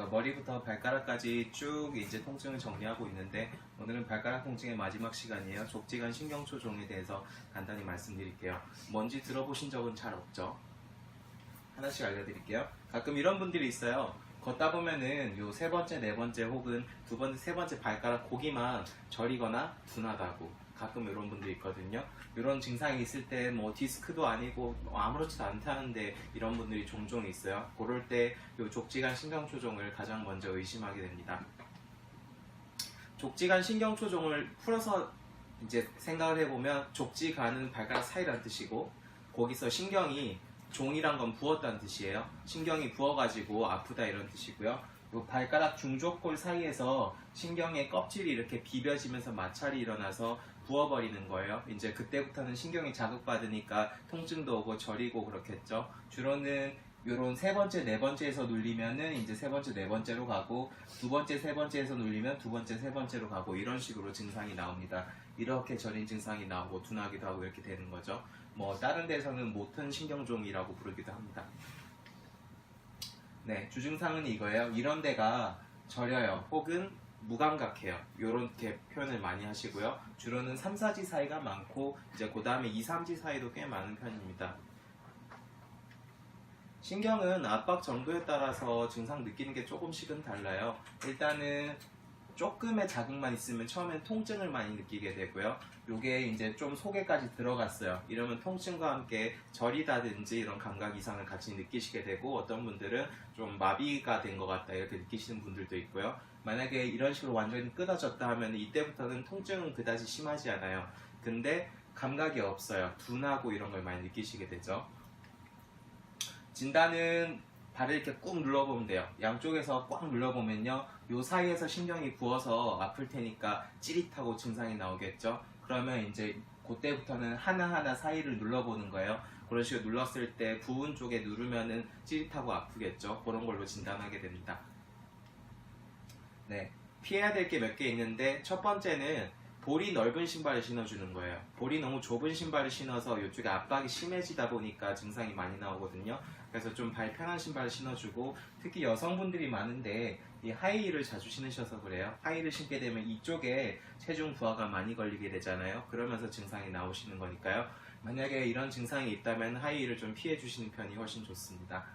머리부터 발가락까지 쭉 이제 통증을 정리하고 있는데 오늘은 발가락 통증의 마지막 시간이에요. 족지관 신경초종에 대해서 간단히 말씀드릴게요. 뭔지 들어보신 적은 잘 없죠? 하나씩 알려드릴게요. 가끔 이런 분들이 있어요. 걷다 보면은 요 세 번째, 네 번째 혹은 두 번째, 세 번째 발가락 고기만 저리거나 둔하다고 가끔 이런 분들이 있거든요. 이런 증상이 있을 때 뭐 디스크도 아니고 아무렇지도 않다는데 이런 분들이 종종 있어요. 그럴 때 요 족지관 신경초종을 가장 먼저 의심하게 됩니다. 족지관 신경초종을 풀어서 이제 생각을 해보면 족지관은 발가락 사이라는 뜻이고 거기서 신경이 종이란 건 부었다는 뜻이에요. 신경이 부어가지고 아프다 이런 뜻이고요. 요 발가락 중족골 사이에서 신경의 껍질이 이렇게 비벼지면서 마찰이 일어나서 부어버리는 거예요. 이제 그때부터는 신경이 자극받으니까 통증도 오고 저리고 그렇겠죠. 주로는 요런 세 번째, 네 번째에서 눌리면은 이제 세 번째, 네 번째로 가고 두 번째, 세 번째에서 눌리면 두 번째, 세 번째로 가고 이런 식으로 증상이 나옵니다. 이렇게 저린 증상이 나오고 둔하기도 하고 이렇게 되는 거죠. 뭐 다른 데서는 모튼 신경종이라고 부르기도 합니다. 네, 주증상은 이거예요. 이런 데가 저려요. 혹은 무감각해요. 요렇게 표현을 많이 하시고요. 주로는 3, 4지 사이가 많고 이제 그 다음에 2, 3지 사이도 꽤 많은 편입니다. 신경은 압박 정도에 따라서 증상 느끼는 게 조금씩은 달라요. 일단은 조금의 자극만 있으면 처음엔 통증을 많이 느끼게 되고요. 요게 이제 좀 속에까지 들어갔어요. 이러면 통증과 함께 저리다든지 이런 감각 이상을 같이 느끼시게 되고 어떤 분들은 좀 마비가 된 것 같다 이렇게 느끼시는 분들도 있고요. 만약에 이런 식으로 완전히 끊어졌다 하면 이때부터는 통증은 그다지 심하지 않아요. 근데 감각이 없어요. 둔하고 이런 걸 많이 느끼시게 되죠. 진단은 발을 이렇게 꾹 눌러보면 돼요. 양쪽에서 꽉 눌러보면요. 요 사이에서 신경이 부어서 아플 테니까 찌릿하고 증상이 나오겠죠. 그러면 이제 그때부터는 하나하나 사이를 눌러보는 거예요. 그런 식으로 눌렀을 때 부분 쪽에 누르면은 찌릿하고 아프겠죠. 그런 걸로 진단하게 됩니다. 네, 피해야 될 게 몇 개 있는데 첫 번째는 볼이 넓은 신발을 신어주는 거예요. 볼이 너무 좁은 신발을 신어서 이쪽에 압박이 심해지다 보니까 증상이 많이 나오거든요. 그래서 좀 발 편한 신발을 신어주고 특히 여성분들이 많은데 이 하이힐을 자주 신으셔서 그래요. 하이힐을 신게 되면 이쪽에 체중 부하가 많이 걸리게 되잖아요. 그러면서 증상이 나오시는 거니까요. 만약에 이런 증상이 있다면 하이힐을 좀 피해 주시는 편이 훨씬 좋습니다.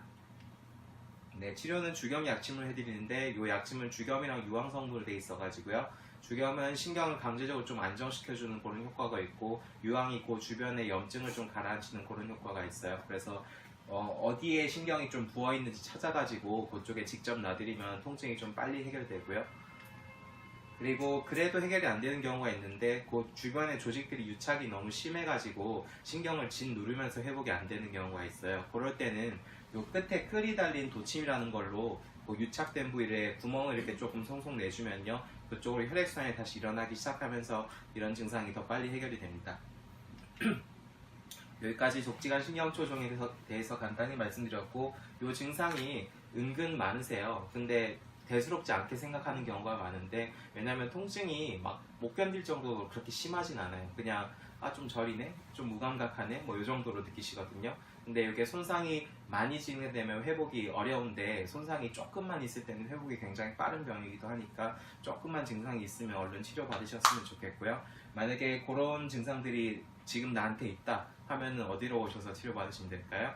네, 치료는 주겸 약침을 해드리는데 이 약침은 주겸이랑 유황 성분으로 되어 있어가지고요. 주겸은 신경을 강제적으로 좀 안정시켜주는 그런 효과가 있고 유황이 그 주변의 염증을 좀 가라앉히는 그런 효과가 있어요. 그래서 어디에 신경이 좀 부어있는지 찾아가지고 그쪽에 직접 놔드리면 통증이 좀 빨리 해결되고요. 그리고 그래도 해결이 안 되는 경우가 있는데 그 주변의 조직들이 유착이 너무 심해가지고 신경을 짓누르면서 회복이 안 되는 경우가 있어요. 그럴 때는 요 끝에 끌이 달린 도침이라는 걸로 그 유착된 부위에 구멍을 이렇게 조금 송송 내주면요. 그쪽으로 혈액순환이 다시 일어나기 시작하면서 이런 증상이 더 빨리 해결이 됩니다. 여기까지 족지관 신경초종에 대해서 간단히 말씀드렸고 이 증상이 은근 많으세요. 근데 대수롭지 않게 생각하는 경우가 많은데 왜냐하면 통증이 막 못 견딜 정도로 그렇게 심하진 않아요. 그냥 좀 저리네? 좀 무감각하네? 뭐 이 정도로 느끼시거든요. 근데 이게 손상이 많이 진행되면 회복이 어려운데 손상이 조금만 있을 때는 회복이 굉장히 빠른 병이기도 하니까 조금만 증상이 있으면 얼른 치료받으셨으면 좋겠고요. 만약에 그런 증상들이 지금 나한테 있다 하면은 어디로 오셔서 치료받으시면 될까요?